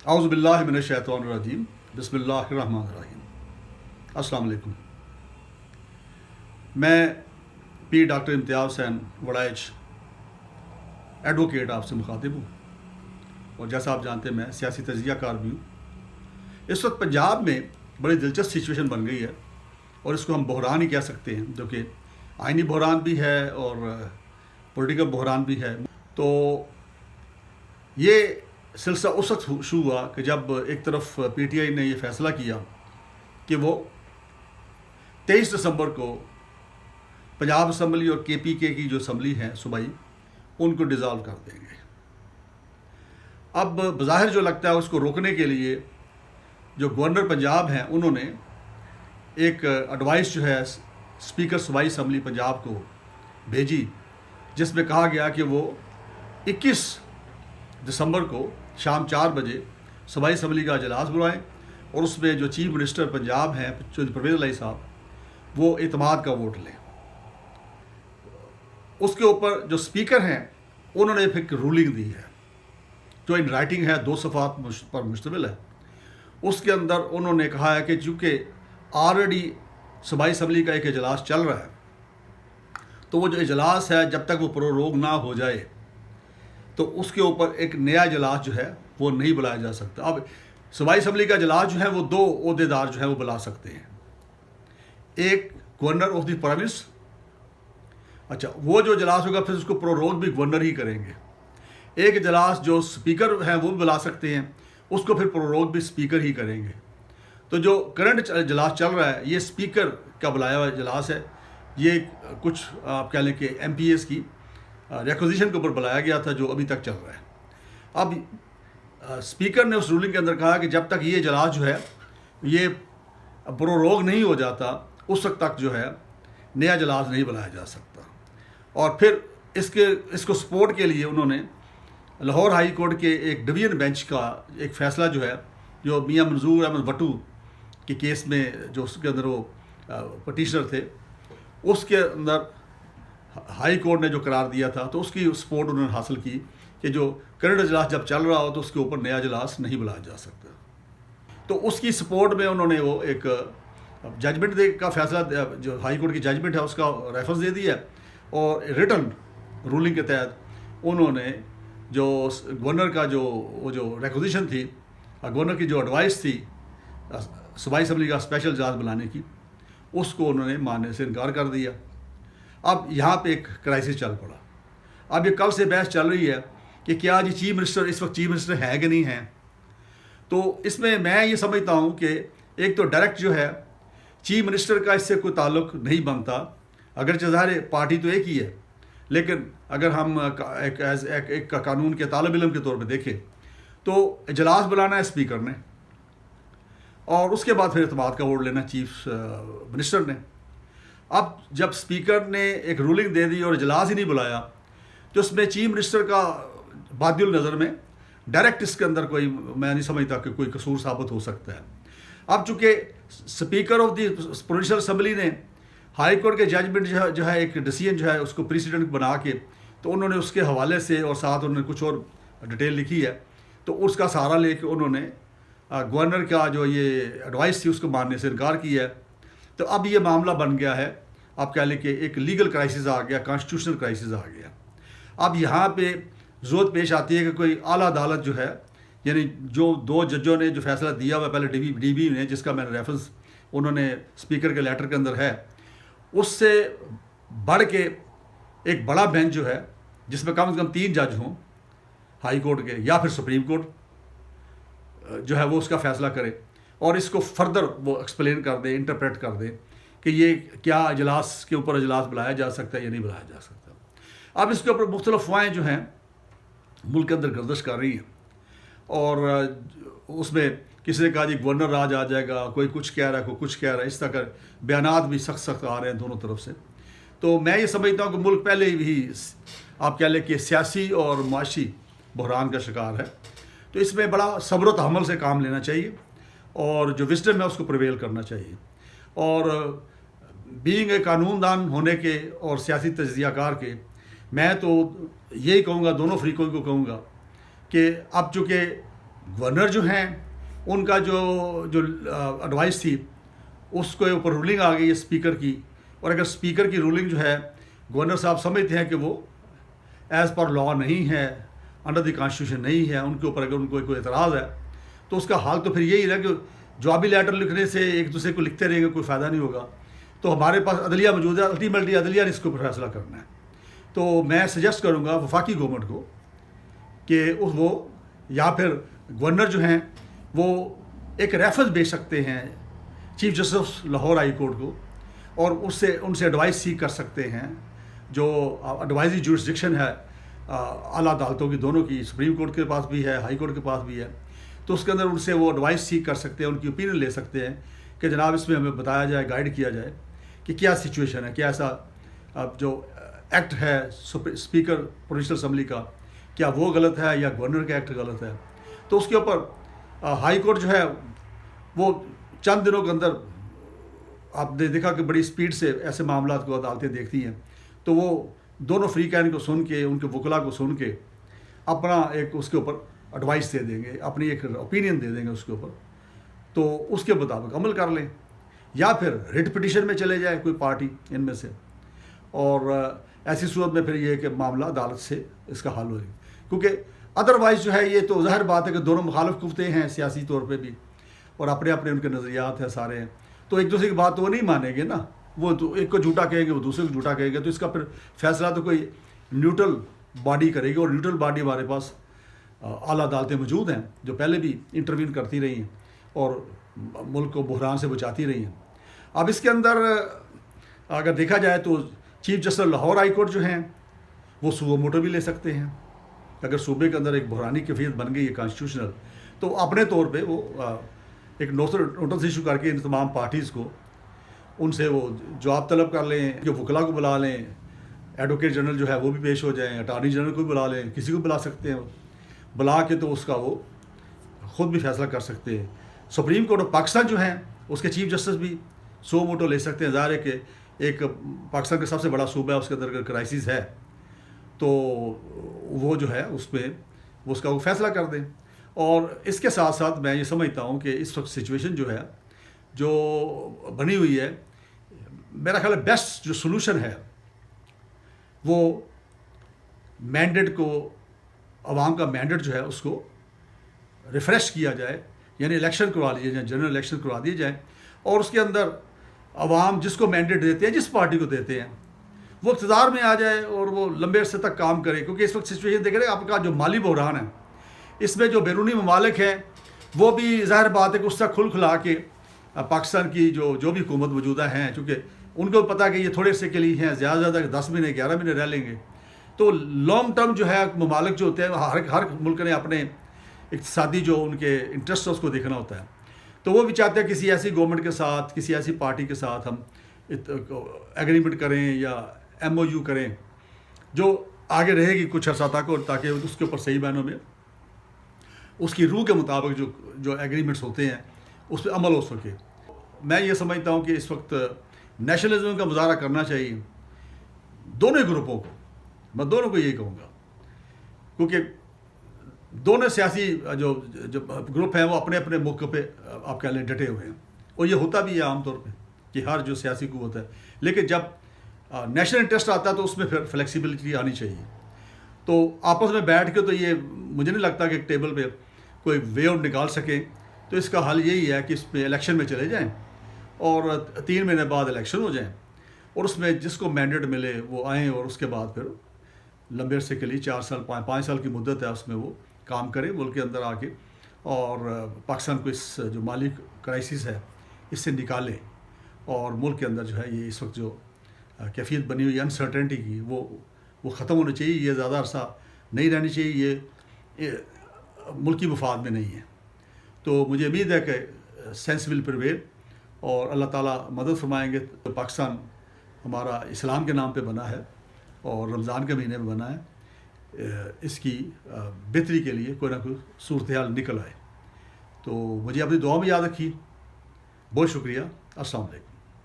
اعوذ باللہ من الشیطان الرجیم بسم اللہ الرحمن الرحیم۔ السلام علیکم۔ میں پی ڈاکٹر امتیاز حسین وڑائچ ایڈوکیٹ آپ سے مخاطب ہوں، اور جیسا آپ جانتے ہیں میں سیاسی تجزیہ کار بھی ہوں۔ اس وقت پنجاب میں بڑی دلچسپ سچویشن بن گئی ہے، اور اس کو ہم بحران ہی کہہ سکتے ہیں، جو کہ آئینی بحران بھی ہے اور پولیٹیکل بحران بھی ہے۔ تو یہ سلسلہ اس وقت شروع ہوا کہ جب ایک طرف پی ٹی آئی نے یہ فیصلہ کیا کہ وہ 23 دسمبر کو پنجاب اسمبلی اور کے پی کے کی جو اسمبلی ہے صوبائی، ان کو ڈیزالو کر دیں گے۔ اب بظاہر جو لگتا ہے اس کو روکنے کے لیے جو گورنر پنجاب ہیں انہوں نے ایک ایڈوائس جو ہے اسپیکر صوبائی اسمبلی پنجاب کو بھیجی، جس میں کہا گیا کہ وہ 21 دسمبر کو شام 4 بجے صوبائی اسمبلی کا اجلاس بلائیں، اور اس میں جو چیف منسٹر پنجاب ہیں چودھری پرویز الہی صاحب، وہ اعتماد کا ووٹ لیں۔ اس کے اوپر جو اسپیکر ہیں انہوں نے پھر رولنگ دی ہے، جو ان رائٹنگ ہے، 2 صفحات پر مشتمل ہے۔ اس کے اندر انہوں نے کہا ہے کہ چونکہ آلریڈی صوبائی اسمبلی کا ایک اجلاس چل رہا ہے، تو وہ جو اجلاس ہے جب تک وہ پروروگ نہ ہو جائے تو اس کے اوپر ایک نیا اجلاس جو ہے وہ نہیں بلایا جا سکتا۔ اب صوبائی اسمبلی کا اجلاس جو ہے وہ 2 عہدیدار جو ہے وہ بلا سکتے ہیں، ایک گورنر آف دی پروونس، اچھا وہ جو اجلاس ہوگا پھر اس کو پروروگ بھی گورنر ہی کریں گے۔ ایک اجلاس جو اسپیکر ہیں وہ بھی بلا سکتے ہیں، اس کو پھر پروروگ بھی اسپیکر ہی کریں گے۔ تو جو کرنٹ اجلاس چل رہا ہے یہ اسپیکر کا بلایا ہوا اجلاس ہے، یہ کچھ آپ کہہ لیں کہ ایم پی ایز کی ریکوزیشن کے اوپر بلایا گیا تھا جو ابھی تک چل رہا ہے۔ اب اسپیکر نے اس رولنگ کے اندر کہا کہ جب تک یہ اجلاس جو ہے یہ پروروگ نہیں ہو جاتا اس وقت تک جو ہے نیا اجلاس نہیں بلایا جا سکتا۔ اور پھر اس کو سپورٹ کے لیے انہوں نے لاہور ہائی کورٹ کے ایک ڈویژن بینچ کا ایک فیصلہ جو ہے، جو میاں منظور احمد وٹو کے کیس میں جو اس کے اندر وہ پٹیشنر تھے، اس کے اندر ہائی کورٹ نے جو قرار دیا تھا تو اس کی سپورٹ انہوں نے حاصل کی کہ جو کرنٹ اجلاس جب چل رہا ہو تو اس کے اوپر نیا اجلاس نہیں بلایا جا سکتا۔ تو اس کی سپورٹ میں انہوں نے وہ ایک ججمنٹ کا فیصلہ، جو ہائی کورٹ کی ججمنٹ ہے اس کا ریفرنس دے دیا، اور ریٹن رولنگ کے تحت انہوں نے جو گورنر کا جو ریکوزیشن تھی، گورنر کی جو ایڈوائس تھی صوبائی اسمبلی کا اسپیشل اجلاس بلانے کی، اس کو انہوں نے ماننے سے انکار کر دیا۔ اب یہاں پہ ایک کرائسس چل پڑا۔ اب یہ کل سے بحث چل رہی ہے کہ کیا جی چیف منسٹر اس وقت چیف منسٹر ہے کہ نہیں ہیں۔ تو اس میں یہ سمجھتا ہوں کہ ایک تو ڈائریکٹ جو ہے چیف منسٹر کا اس سے کوئی تعلق نہیں بنتا، اگرچہ ظاہر پارٹی تو ایک ہی ہے، لیکن اگر ہم ایک قانون کے طالب علم کے طور پہ دیکھیں تو اجلاس بلانا ہے اسپیکر نے، اور اس کے بعد پھر اعتماد کا ووٹ لینا چیف منسٹر نے۔ اب جب اسپیکر نے ایک رولنگ دے دی اور اجلاس ہی نہیں بلایا تو اس میں چیف منسٹر کا بادی النظر میں ڈائریکٹ اس کے اندر کوئی، میں نہیں سمجھتا کہ کوئی قصور ثابت ہو سکتا ہے۔ اب چونکہ speaker of the provincial assembly نے ہائی کورٹ کے ججمنٹ جو ہے ایک ڈیسیژن جو ہے اس کو پریسیڈنٹ بنا کے، تو انہوں نے اس کے حوالے سے اور ساتھ انہوں نے کچھ اور ڈیٹیل لکھی ہے، تو اس کا سہارا لے کے انہوں نے گورنر کا جو یہ ایڈوائس تھی اس کو ماننے سے انکار کیا ہے۔ تو اب یہ معاملہ بن گیا ہے، آپ کہہ لیں کہ ایک لیگل کرائسس آ گیا، کانسٹیٹیوشنل کرائسس آ گیا۔ اب یہاں پہ ضرورت پیش آتی ہے کہ کوئی اعلیٰ عدالت جو ہے، یعنی جو 2 ججوں نے جو فیصلہ دیا ہوا پہلے ڈی بی نے، جس کا میں نے ریفرنس انہوں نے اسپیکر کے لیٹر کے اندر ہے، اس سے بڑھ کے ایک بڑا بینچ جو ہے جس میں کم سے کم 3 جج ہوں ہائی کورٹ کے یا پھر سپریم کورٹ جو ہے وہ اس کا فیصلہ کرے، اور اس کو فردر وہ ایکسپلین کر دے، انٹرپریٹ کر دے کہ یہ کیا اجلاس کے اوپر اجلاس بلایا جا سکتا ہے یا نہیں بلایا جا سکتا۔ اب اس کے اوپر مختلف افواہیں جو ہیں ملک کے اندر گردش کر رہی ہیں، اور اس میں کسی نے کہا جی گورنر راج آ جائے گا، کوئی کچھ کہہ رہا ہے، کوئی کچھ کہہ رہا ہے، اس طرح کے بیانات بھی سخت آ رہے ہیں دونوں طرف سے۔ تو میں یہ سمجھتا ہوں کہ ملک پہلے ہی آپ کہہ لیں کہ سیاسی اور معاشی بحران کا شکار ہے، تو اس میں بڑا صبر و تحمل سے کام لینا چاہیے، اور جو وزڈم ہے اس کو پریویل کرنا چاہیے۔ اور بینگ اے قانون دان ہونے کے اور سیاسی تجزیہ کار کے، میں تو یہی کہوں گا، دونوں فریقوں کو کہوں گا کہ اب چونکہ گورنر جو ہیں ان کا جو ایڈوائس تھی اس کے اوپر رولنگ آ گئی ہے اسپیکر کی، اور اگر اسپیکر کی رولنگ جو ہے گورنر صاحب سمجھتے ہیں کہ وہ ایز پر لا نہیں ہے، انڈر دی کانسٹیٹیوشن نہیں ہے، ان کے اوپر اگر ان کو کوئی اعتراض ہے تو اس کا حال تو پھر یہی رہا کہ جوابی لیٹر لکھنے سے ایک دوسرے کو لکھتے رہیں گے، کوئی فائدہ نہیں ہوگا. تو ہمارے پاس عدلیہ موجود ہے، الٹیمیٹلی عدلیہ نے اس کے اوپر فیصلہ کرنا ہے. تو میں سجیسٹ کروں گا وفاقی گورنمنٹ کو کہ وہ یا پھر گورنر جو ہیں وہ ایک ریفرنس بھیج سکتے ہیں chief justice Lahore high court کو، اور ان سے ایڈوائس سیک کر سکتے ہیں. جو ایڈوائزری جورسڈکشن ہے اعلیٰ عدالتوں کی دونوں کی، سپریم کورٹ کے پاس بھی ہے، ہائی کورٹ کے پاس بھی ہے، تو اس کے اندر ان سے وہ ایڈوائس سیک کر سکتے ہیں، ان کی اوپینین لے سکتے ہیں کہ جناب اس میں ہمیں بتایا جائے، گائیڈ کیا جائے کہ کیا سچویشن ہے، کیا ایسا جو ایکٹ ہے اسپیکر پروونشل اسمبلی کا، کیا وہ غلط ہے یا گورنر کا ایکٹ غلط ہے. تو اس کے اوپر ہائی کورٹ جو ہے وہ چند دنوں کے اندر، آپ نے دیکھا کہ بڑی سپیڈ سے ایسے معاملات کو عدالتیں دیکھتی ہیں، تو وہ دونوں فریقین کو سن کے، ان کے وکلاء کو سن کے اپنا ایک اس کے اوپر ایڈوائس دے دیں گے، اپنی ایک اوپینین دے دیں گے اس کے اوپر، تو اس کے مطابق عمل کر لیں. یا پھر ریٹ پٹیشن میں چلے جائے کوئی پارٹی ان میں سے، اور ایسی صورت میں پھر یہ کہ معاملہ عدالت سے اس کا حل ہو جائے. کیونکہ ادروائز جو ہے یہ تو ظاہر بات ہے کہ دونوں مخالف قوتیں ہیں سیاسی طور پہ بھی، اور اپنے اپنے ان کے نظریات ہیں سارے ہیں، تو ایک دوسرے کی بات تو وہ نہیں مانیں گے نا، وہ تو ایک کو جھوٹا کہیں گے، وہ دوسرے کو جھوٹا کہیں گے. تو اس کا پھر فیصلہ تو کوئی نیوٹرل باڈی کرے گی، اور نیوٹرل باڈی ہمارے پاس اعلیٰ عدالتیں موجود ہیں جو پہلے بھی انٹروین کرتی رہی ہیں اور ملک کو بحران سے بچاتی رہی ہیں. اب اس کے اندر اگر دیکھا جائے تو chief justice Lahore high court جو ہیں وہ سو موٹو بھی لے سکتے ہیں. اگر صوبے کے اندر ایک بحرانی کیفیت بن گئی ہے کانسٹیٹیوشنل، تو اپنے طور پہ وہ ایک نوٹس ایشو کر کے ان تمام پارٹیز کو ان سے وہ جواب طلب کر لیں، جو وکلا کو بلا لیں، ایڈوکیٹ جنرل جو ہے وہ بھی پیش ہو جائیں، اٹارنی جنرل کو بھی بلا لیں، کسی کو بلا سکتے ہیں، بلا کے تو اس کا وہ خود بھی فیصلہ کر سکتے ہیں. سپریم کورٹ آف پاکستان جو ہیں اس کے چیف جسٹس بھی سو موٹو لے سکتے ہیں. ظاہر ہے کہ ایک پاکستان کا سب سے بڑا صوبہ ہے، اس کے اندر کرائسس ہے، تو وہ جو ہے اس میں وہ اس کا وہ فیصلہ کر دیں. اور اس کے ساتھ ساتھ میں یہ سمجھتا ہوں کہ اس وقت سچویشن جو ہے جو بنی ہوئی ہے، میرا خیال ہے بیسٹ جو سلوشن ہے وہ مینڈیٹ کو، عوام کا مینڈیٹ جو ہے اس کو ریفریش کیا جائے، یعنی الیکشن کروا لیے جائیں، جنرل الیکشن کروا دیے جائیں، اور اس کے اندر عوام جس کو مینڈیٹ دیتے ہیں، جس پارٹی کو دیتے ہیں، وہ اقتدار میں آ جائے اور وہ لمبے عرصے تک کام کرے. کیونکہ اس وقت سچویشن دیکھ رہے ہیں آپ کا جو مالی بحران ہے، اس میں جو بیرونی ممالک ہیں وہ بھی ظاہر بات ہے کہ اس سے کھلا کے پاکستان کی جو بھی حکومت موجودہ ہیں، چونکہ ان کو پتہ کہ یہ تھوڑے سے کے لیے ہیں، زیادہ سے زیادہ 10 مہینے 11 مہینے رہ لیں گے، تو لانگ ٹرم جو ہے ممالک جو ہوتے ہیں، ہر ملک نے اپنے اقتصادی جو ان کے انٹرسٹ ہے اس کو دیکھنا ہوتا ہے. تو وہ بھی چاہتے ہیں کسی ایسی گورنمنٹ کے ساتھ، کسی ایسی پارٹی کے ساتھ ہم ایگریمنٹ کریں یا ایم او یو کریں جو آگے رہے گی کچھ عرصہ تک، اور تاکہ اس کے اوپر صحیح معنوں میں اس کی روح کے مطابق جو ایگریمنٹس ہوتے ہیں اس پہ عمل ہو سکے. میں یہ سمجھتا ہوں کہ اس وقت نیشنلزم کا مظاہرہ کرنا چاہیے دونوں گروپوں کو. میں دونوں کو یہی کہوں گا، کیونکہ دونوں سیاسی جو گروپ ہیں وہ اپنے اپنے موقع پہ آپ کہہ لیں ڈٹے ہوئے ہیں، اور یہ ہوتا بھی ہے عام طور پہ کہ ہر جو سیاسی قوت ہے، لیکن جب نیشنل انٹرسٹ آتا ہے تو اس میں پھر فلیکسیبلٹی آنی چاہیے. تو آپس میں بیٹھ کے تو یہ مجھے نہیں لگتا کہ ایک ٹیبل پہ کوئی وے آؤٹ نکال سکیں. تو اس کا حل یہی ہے کہ اس پہ الیکشن میں چلے جائیں، اور 3 مہینے بعد الیکشن ہو جائیں، اور اس میں جس کو مینڈیٹ ملے وہ آئیں، اور اس کے بعد پھر لمبے عرصے کے لیے 4 سال 5 سال کی مدت ہے اس میں وہ کام کریں ملک کے اندر آ کے، اور پاکستان کو اس جو مالی کرائسس ہے اس سے نکالیں، اور ملک کے اندر جو ہے یہ اس وقت جو کیفیت بنی ہوئی انسرٹینٹی کی وہ ختم ہونی چاہیے. یہ زیادہ عرصہ نہیں رہنی چاہیے، یہ ملکی مفاد میں نہیں ہے. تو مجھے امید ہے کہ سینس ول پریویل، اور اللہ تعالیٰ مدد فرمائیں گے. تو پاکستان ہمارا اسلام کے نام پہ بنا ہے اور رمضان کے مہینے میں بنا ہے، اس کی بہتری کے لیے کوئی نہ کوئی صورتحال نکل آئے. تو مجھے اپنی دعا میں یاد رکھیے. بہت شکریہ. السلام علیکم.